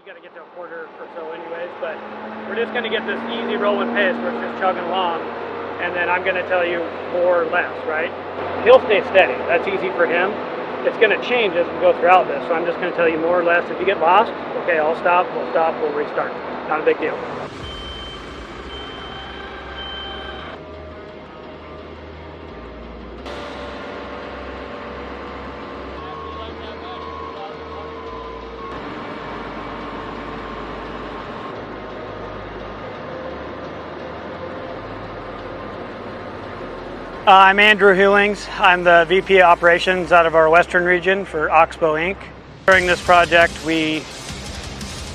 you got to get to a quarter or so anyways, but we're just going to get this easy rolling pace where it's just chugging along, and then I'm going to tell you more or less, right? He'll stay steady. That's easy for him. It's going to change as we go throughout this, so I'm just going to tell you more or less. If you get lost, okay, I'll stop, we'll restart. Not a big deal. I'm Andrew Hewlings. I'm the VP of Operations out of our Western region for Oxbo Inc. During this project, we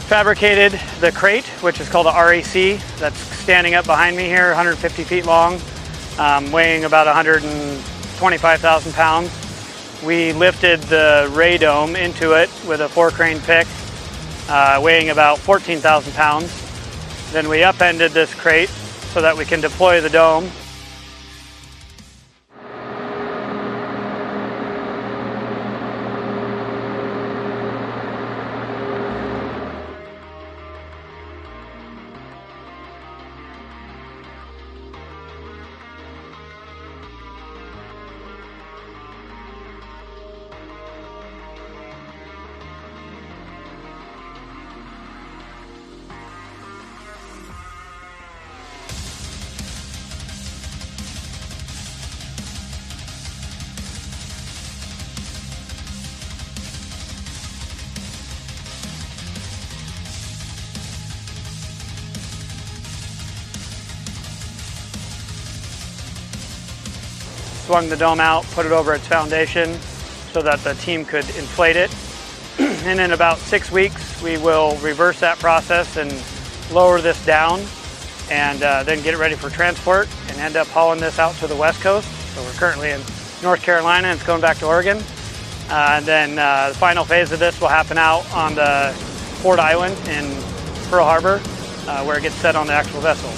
fabricated the crate, which is called a REC. That's standing up behind me here, 150 feet long, weighing about 125,000 pounds. We lifted the Radome into it with a 4-crane pick, weighing about 14,000 pounds. Then we upended this crate so that we can deploy the dome. Swung the dome out, put it over its foundation so that the team could inflate it. And in about 6 weeks, we will reverse that process and lower this down and then get it ready for transport and end up hauling this out to the West Coast. So we're currently in North Carolina and it's going back to Oregon. And then the final phase of this will happen out on the Port Island in Pearl Harbor where it gets set on the actual vessel.